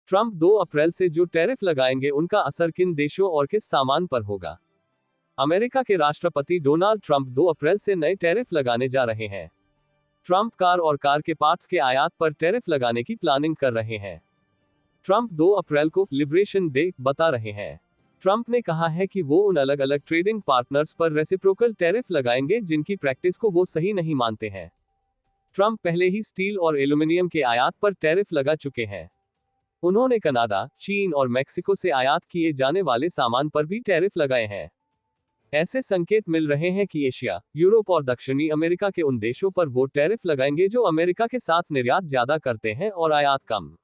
Trump 2 अप्रैल से जो tariff लगाएंगे उनका असर किन देशों और किस सामान पर होगा। अमेरिका के राष्ट्रपति डोनाल्ड ट्रंप 2 अप्रैल से नए टैरिफ लगाने जा रहे हैं। ट्रंप कार और कार के पार्ट्स के आयात पर टैरिफ लगाने की प्लानिंग कर रहे हैं। ट्रंप 2 अप्रैल को लिबरेशन डे बता रहे हैं। ट्रंप ने कहा है कि वो उन अलग अलग ट्रेडिंग पार्टनर्स पर रेसिप्रोकल टैरिफ लगाएंगे जिनकी प्रैक्टिस को वो सही नहीं मानते हैं। ट्रंप पहले ही स्टील और एल्यूमिनियम के आयात पर टैरिफ लगा चुके हैं। उन्होंने कनाडा, चीन और मेक्सिको से आयात किए जाने वाले सामान पर भी टैरिफ लगाए हैं। ऐसे संकेत मिल रहे हैं कि एशिया, यूरोप और दक्षिणी अमेरिका के उन देशों पर वो टैरिफ लगाएंगे जो अमेरिका के साथ निर्यात ज्यादा करते हैं और आयात कम।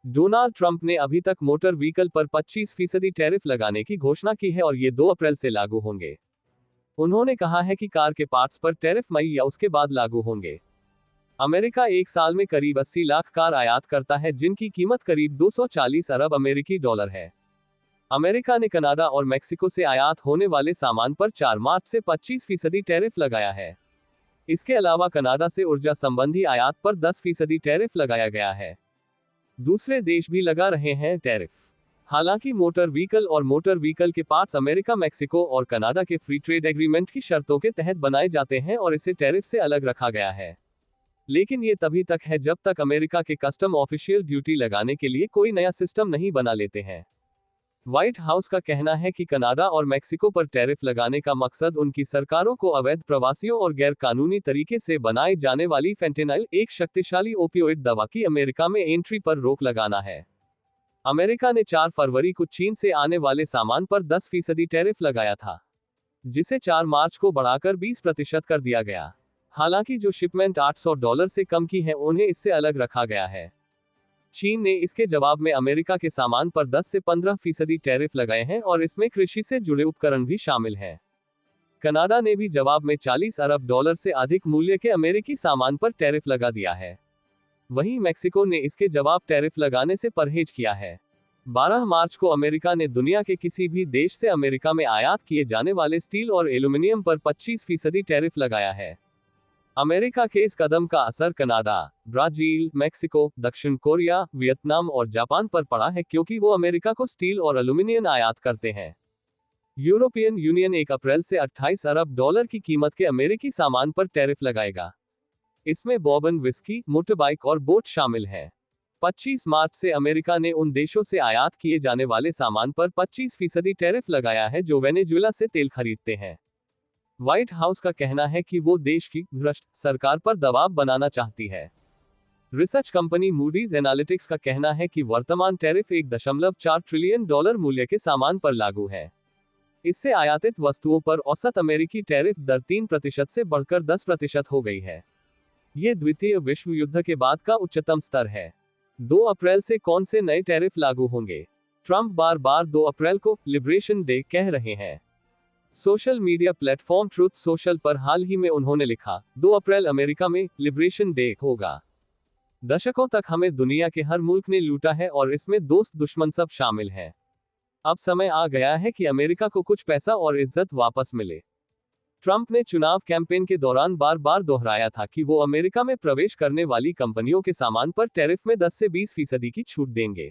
डोनाल्ड ट्रंप ने अभी तक मोटर व्हीकल पर 25% टैरिफ लगाने की घोषणा की है और ये 2 अप्रैल से लागू होंगे। उन्होंने कहा है कि कार के पार्ट्स पर टैरिफ मई या उसके बाद लागू होंगे। अमेरिका एक साल में करीब 80 लाख कार आयात करता है जिनकी कीमत करीब 240 अरब अमेरिकी डॉलर है। अमेरिका ने कनाडा और मेक्सिको से आयात होने वाले सामान पर 4 मार्च से 25% टैरिफ लगाया है। इसके अलावा कनाडा से ऊर्जा संबंधी आयात पर 10% टैरिफ लगाया गया है। दूसरे देश भी लगा रहे हैं टैरिफ। हालांकि मोटर व्हीकल और मोटर व्हीकल के पार्ट्स अमेरिका, मेक्सिको और कनाडा के फ्री ट्रेड एग्रीमेंट की शर्तों के तहत बनाए जाते हैं और इसे टैरिफ से अलग रखा गया है। लेकिन ये तभी तक है जब तक अमेरिका के कस्टम ऑफिशियल ड्यूटी लगाने के लिए कोई नया सिस्टम नहीं बना लेते हैं। व्हाइट हाउस का कहना है कि कनाडा और मेक्सिको पर टैरिफ लगाने का मकसद उनकी सरकारों को अवैध प्रवासियों और गैर कानूनी तरीके से बनाई जाने वाली फेंटेनाइल, एक शक्तिशाली ओपियोइड दवा की अमेरिका में एंट्री पर रोक लगाना है। अमेरिका ने 4 फरवरी को चीन से आने वाले सामान पर 10% टैरिफ लगाया था, जिसे 4 मार्च को बढ़ाकर 20% कर दिया गया। हालांकि जो शिपमेंट $800 से कम की है उन्हें इससे अलग रखा गया है। चीन ने इसके जवाब में अमेरिका के सामान पर 10 से 15% टैरिफ लगाए हैं और इसमें कृषि से जुड़े उपकरण भी शामिल हैं। कनाडा ने भी जवाब में $40 अरब से अधिक मूल्य के अमेरिकी सामान पर टैरिफ लगा दिया है। वहीं मेक्सिको ने इसके जवाब टैरिफ लगाने से परहेज किया है। 12 मार्च को अमेरिका ने दुनिया के किसी भी देश से अमेरिका में आयात किए जाने वाले स्टील और एल्यूमिनियम पर 25% टैरिफ लगाया है। अमेरिका के इस कदम का असर कनाडा, ब्राजील, मेक्सिको, दक्षिण कोरिया, वियतनाम और जापान पर पड़ा है क्योंकि वो अमेरिका को स्टील और एल्यूमिनियम आयात करते हैं। यूरोपियन यूनियन 1 अप्रैल से $28 अरब की कीमत के अमेरिकी सामान पर टैरिफ लगाएगा। इसमें बॉर्बन विस्की, मोटरबाइक और बोट शामिल है। 25 मार्च से अमेरिका ने उन देशों से आयात किए जाने वाले सामान पर 25% टैरिफ लगाया है जो वेनेजुएला से तेल खरीदते हैं। व्हाइट हाउस का कहना है कि वो देश की भ्रष्ट सरकार पर दबाव बनाना चाहती है। रिसर्च कंपनी मूडीज एनालिटिक्स का कहना है कि वर्तमान टैरिफ $1.4 ट्रिलियन मूल्य के सामान पर लागू है। इससे आयातित वस्तुओं पर औसत अमेरिकी टैरिफ दर 3% से बढ़कर 10% हो गई है। ये द्वितीय विश्व युद्ध के बाद का उच्चतम स्तर है। 2 अप्रैल से कौन से नए टैरिफ लागू होंगे? ट्रंप बार बार 2 अप्रैल को लिबरेशन डे कह रहे हैं। Social media platform truth social पर हाल ही में उन्होंने लिखा, 2 अप्रैल अमेरिका में लिबरेशन डे होगा। दशकों तक हमें दुनिया के हर मुल्क ने लूटा है और इसमें दोस्त दुश्मन सब शामिल हैं। अब समय आ गया है कि अमेरिका को कुछ पैसा और इज्जत वापस मिले। ट्रंप ने चुनाव कैंपेन के दौरान बार बार दोहराया था कि वो अमेरिका में प्रवेश करने वाली कंपनियों के सामान पर टैरिफ में 10 से 20% की छूट देंगे।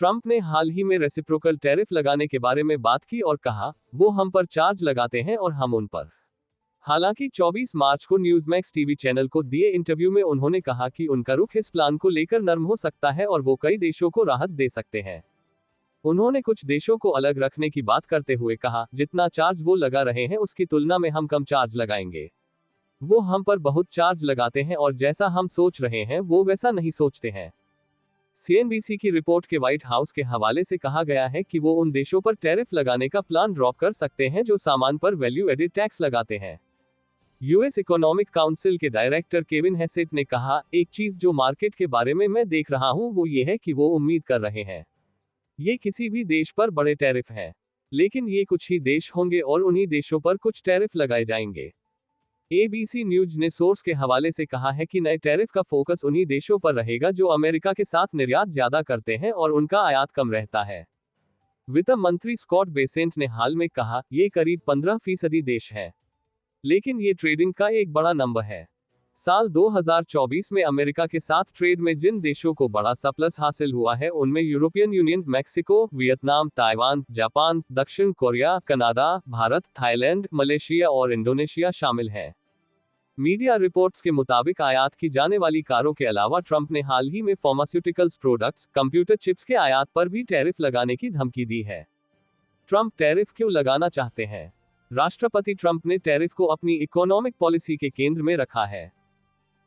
ट्रंप ने हाल ही में रेसिप्रोकल टैरिफ लगाने के बारे में बात की और कहा, वो हम पर चार्ज लगाते हैं और हम उन पर। हालांकि 24 मार्च को न्यूज़मैक्स टीवी चैनल को दिए इंटरव्यू में उन्होंने कहा कि उनका रुख इस प्लान को लेकर नर्म हो सकता है और वो कई देशों को राहत दे सकते हैं। उन्होंने कुछ देशों को अलग रखने की बात करते हुए कहा, जितना चार्ज वो लगा रहे हैं उसकी तुलना में हम कम चार्ज लगाएंगे। वो हम पर बहुत चार्ज लगाते हैं और जैसा हम सोच रहे हैं वो वैसा नहीं सोचते हैं। सीएनबीसी की रिपोर्ट के व्हाइट हाउस के हवाले से कहा गया है कि वो उन देशों पर टैरिफ लगाने का प्लान ड्रॉप कर सकते हैं जो सामान पर वैल्यू एडेड टैक्स लगाते हैं। यूएस इकोनॉमिक काउंसिल के डायरेक्टर केविन हेसेट ने कहा, एक चीज जो मार्केट के बारे में मैं देख रहा हूं वो ये है कि वो उम्मीद कर रहे हैं ये किसी भी देश पर बड़े टैरिफ हैं, लेकिन ये कुछ ही देश होंगे और उन्हीं देशों पर कुछ टैरिफ लगाए जाएंगे। एबीसी न्यूज ने सोर्स के हवाले से कहा है कि नए टैरिफ का फोकस उन्हीं देशों पर रहेगा जो अमेरिका के साथ निर्यात ज्यादा करते हैं और उनका आयात कम रहता है। वित्त मंत्री स्कॉट बेसेंट ने हाल में कहा, ये करीब 15% देश है, लेकिन ये ट्रेडिंग का एक बड़ा नंबर है। साल 2024 में अमेरिका के साथ ट्रेड में जिन देशों को बड़ा सरप्लस हासिल हुआ है उनमें European Union, Mexico, Vietnam, Taiwan, Japan, दक्षिण Korea, Canada, Bharat, Thailand, Malaysia और इंडोनेशिया शामिल हैं। मीडिया रिपोर्ट्स के मुताबिक आयात की जाने वाली कारों के अलावा ट्रंप ने हाल ही में फार्मास्यूटिकल्स प्रोडक्ट्स, कंप्यूटर चिप्स के आयात पर भी टैरिफ लगाने की धमकी दी है। ट्रंप टैरिफ क्यों लगाना चाहते हैं? राष्ट्रपति ट्रंप ने टैरिफ को अपनी इकोनॉमिक पॉलिसी के केंद्र में रखा है।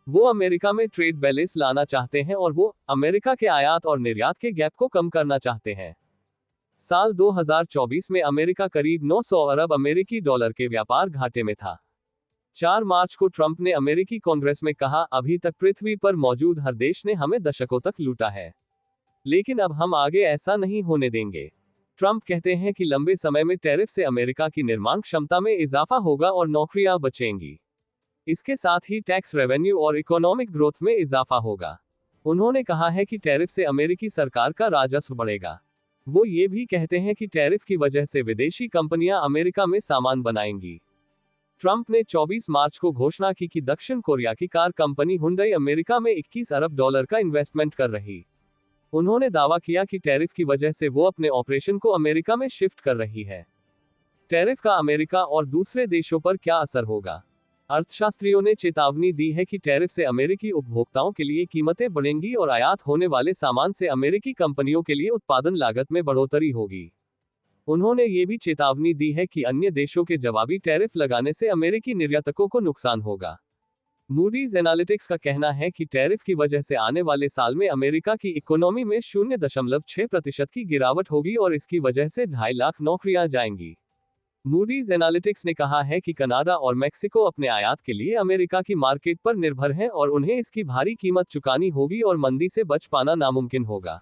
वो अमेरिका में ट्रेड बैलेंस लाना चाहते हैं और वो अमेरिका के आयात और निर्यात के गैप को कम करना चाहते हैं। साल 2024 में अमेरिका करीब 900 अरब अमेरिकी डॉलर के व्यापार घाटे में था। 4 मार्च को ट्रंप ने अमेरिकी कांग्रेस में कहा, अभी तक पृथ्वी पर मौजूद हर देश ने हमें दशकों तक लूटा है, लेकिन अब हम आगे ऐसा नहीं होने देंगे। ट्रंप कहते हैं कि लंबे समय में टैरिफ से अमेरिका की निर्माण क्षमता में इजाफा होगा और नौकरियां बचेंगी। इसके साथ ही टैक्स रेवेन्यू और इकोनॉमिक ग्रोथ में इजाफा होगा। उन्होंने कहा है कि टैरिफ से अमेरिकी सरकार का राजस्व बढ़ेगा। वो ये भी कहते हैं कि टैरिफ की वजह से विदेशी कंपनियां अमेरिका में सामान बनाएंगी। ट्रंप ने 24 मार्च को घोषणा की कि दक्षिण कोरिया की कार कंपनी हुंडई अमेरिका में 21 अरब डॉलर का इन्वेस्टमेंट कर रही। उन्होंने दावा किया कि टैरिफ की वजह से वो अपने ऑपरेशन को अमेरिका में शिफ्ट कर रही है। टैरिफ का अमेरिका और दूसरे देशों पर क्या असर होगा? अर्थशास्त्रियों ने चेतावनी दी है कि टैरिफ से अमेरिकी उपभोक्ताओं के लिए कीमतें बढ़ेंगी और आयात होने वाले सामान से अमेरिकी कंपनियों के लिए उत्पादन लागत में बढ़ोतरी होगी। उन्होंने ये भी चेतावनी दी है कि अन्य देशों के जवाबी टैरिफ लगाने से अमेरिकी निर्यातकों को नुकसान होगा। मूडीज एनालिटिक्स का कहना है कि टैरिफ की वजह से आने वाले साल में अमेरिका की इकोनॉमी में 0.6% की गिरावट होगी और इसकी वजह से 2.5 लाख नौकरियां जाएंगी। मूडीज एनालिटिक्स ने कहा है कि कनाडा और मैक्सिको अपने आयात के लिए अमेरिका की मार्केट पर निर्भर हैं और उन्हें इसकी भारी कीमत चुकानी होगी और मंदी से बच पाना नामुमकिन होगा।